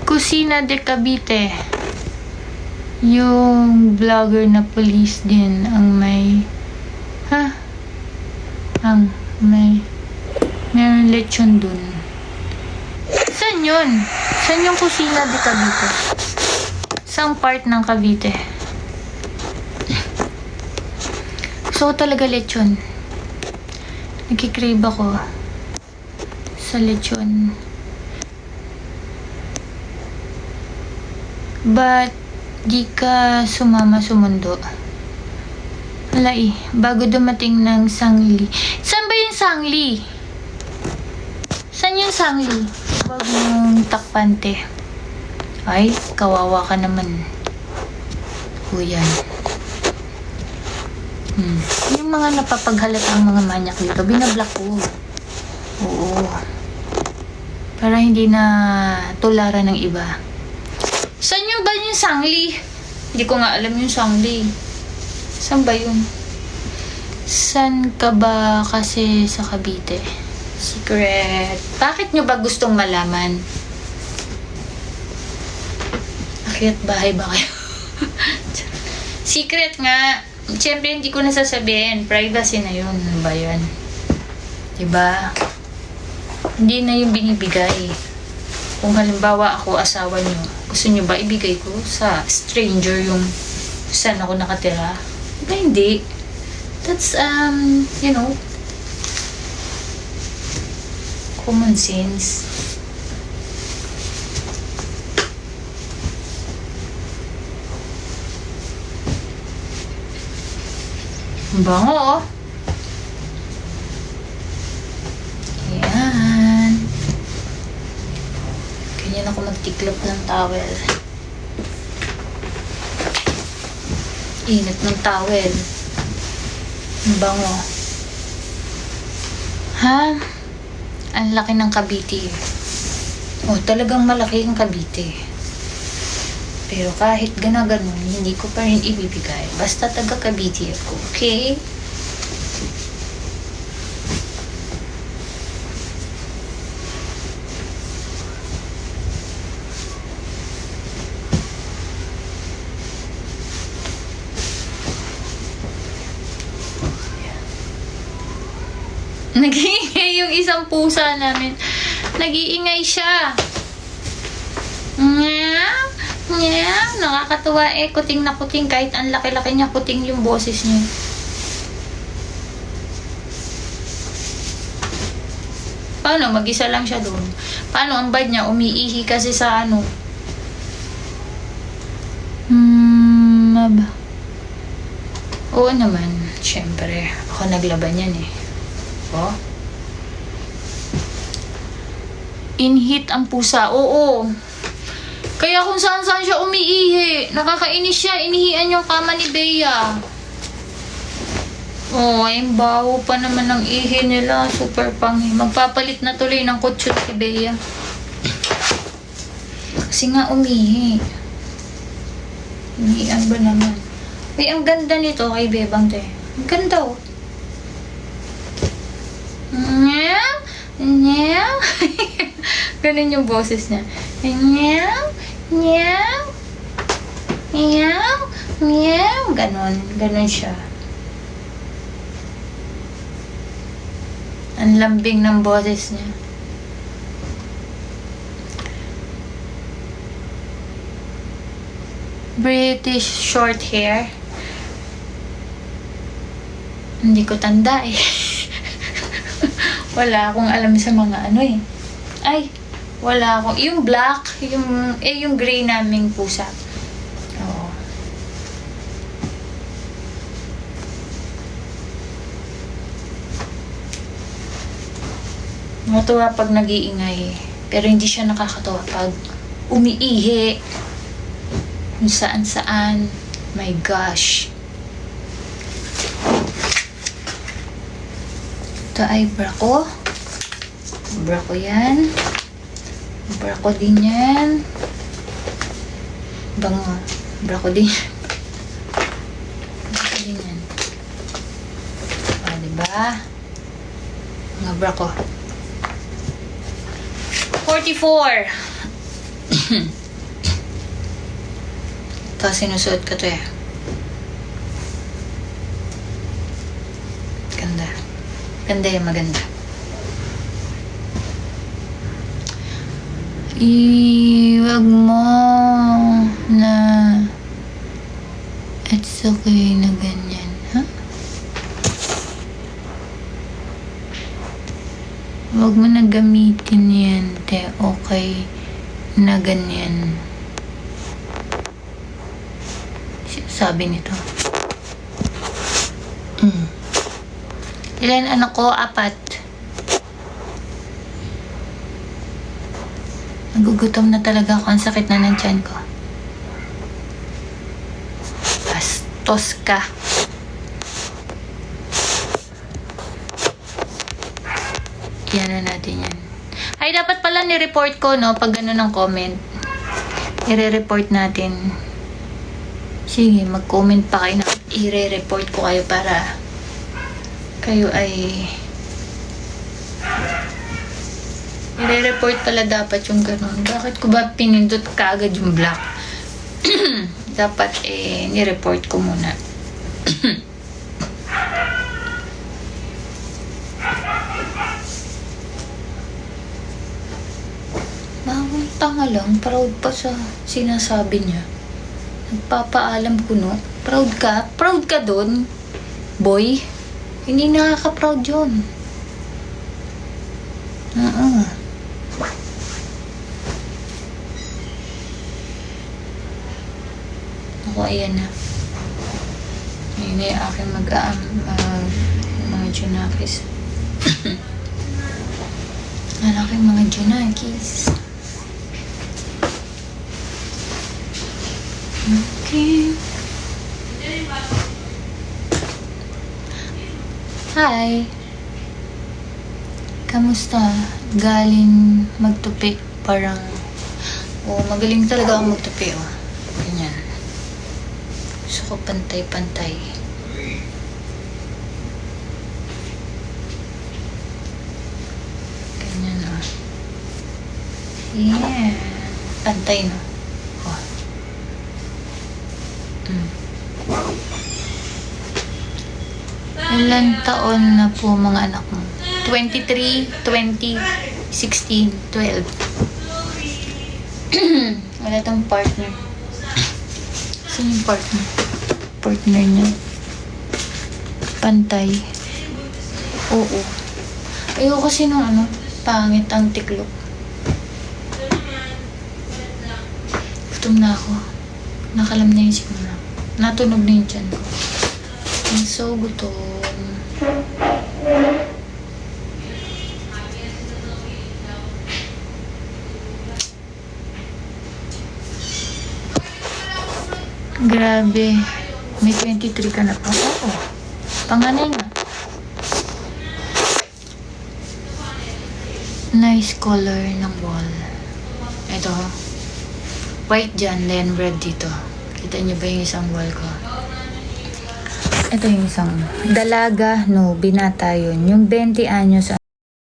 Kusina de Cavite. Yung vlogger na police din ang may meron lechon dun. Saan yun? Saan yung Kusina de Cavite? Saan part ng Cavite? So talaga lechon. Nagkikrave ako sa lechon. But di ka sumama sumundo. Wala bago dumating ng Sangli. Saan ba yung Sangli? Saan yung Sangli? Huwag mong takpante. Ay, kawawa ka naman. Kuyan. Yung mga napapaghalata ang mga manyak dito, binablock ko. Oo. Para hindi na tularan ng iba. Saan yung ba yung Sangli? Hindi ko nga alam yung Sangli. Saan ba yun? Saan ka ba kasi sa Cavite? Secret. Bakit nyo ba gustong malaman? Akyat bahay ba kayo? Secret nga. Siyempre, hindi ko nasasabihin. Privacy na yun. Ano ba yun? Diba? Hindi na yung binibigay. Kung halimbawa ako, asawa nyo, gusto nyo ba ibigay ko sa stranger yung saan ako nakatira? Diba hindi? That's, you know, common sense. Bango, oh. Ayan. Ganyan ako magtiklop ng towel. Init ng towel. Bango. Ha? Ang laki ng Cavite. Oh, talagang malaki ang Cavite. Pero kahit ganun, hindi ko pa rin ibibigay. Basta taga Cavite ako, okay? Nag-iingay yung isang pusa namin. Nag-iingay siya. Meow. Yeah, nakakatuwa kuting na kuting kahit ang laki-laki niya kuting yung boses niya. Paano? Mag-isa lang siya doon. Paano? Ang bad niya, umiihi kasi sa ano. Oo naman, syempre. Ako naglaban yan Oh. Inhit ang pusa. Oo. Kaya kung saan-saan siya umiihi. Nakakainis siya. Inihian yung kama ni Bea. Oh, ay baho pa naman ng ihi nila. Super panghi. Magpapalit na tuloy ng kutsyon si Bea. Kasi nga umihi. Inihian ba naman? Ay, ang ganda nito kay Bebang te. Ang ganda oh. Meow. Meow. Ganun yung boses niya. Meow. Meow. Meow. Meow. Ganon siya. Ang lambing ng boses niya. British short hair. Hindi ko tanda Wala akong alam sa mga ano Ay, wala akong. Yung black, yung gray naming pusa. Oo. Matuwa pag nag-iingay. Pero hindi siya nakakatawa pag umiihi. Kung saan-saan. My gosh. Ito ay brako. Brako yan. Brako din yan. Bango. Brako din yan. Brako din yan. O, diba? Mga brako. 44. Ito, sinusuot ko to eh. Ganda. Ganda yung maganda. Wag mo na it's okay na ganyan, ha? Wag mo na gamitin yan, te. Okay na ganyan. Sabi nito. Ilan anak ko? 4. Nagugutom na talaga ako. Ang sakit na ng tiyan ko. Bastos ka. Yan na natin yan. Ay, dapat pala ni-report ko, no? Pag gano'n ng comment. I-re-report natin. Sige, mag-comment pa kayo na i-re-report ko kayo para kayo ay i-re-report pala dapat yung gano'n. Bakit ko ba pinindot kaagad yung black? Dapat ni-report ko muna. Bawang tanga lang, proud pa sa sinasabi niya. Nagpapaalam ko, no? Proud ka? Proud ka dun? Boy? Hindi nakaka-proud yun. Ako, ayan na. Ayan na yung aking mga junakis. Ang aking mga junakis. Okay. Hi. Kamusta? Galing magtupi. Parang, magaling talaga ako magtupi, Ganyan. Gusto ko pantay-pantay. Ganyan, Yeah. Pantay, no? Ilan taon na po mga anak mo? 23, 20, 16, 12. Wala tong partner. Sino yung partner? Partner niya. Pantay. Oo. Ayoko kasi nung pangit ang tiklop. Gutom na ako. Nakalam na yung siguro. Natunog na yung tiyan ko. I'm so gutom. Grabe. May 23 ka na pa. Oo. Panganay nga. Nice color ng wall. Ito. White dyan, then red dito. Kita niyo ba yung isang wall ko? Ito yung isang dalaga, no, binata yun. Yung 20 anyos,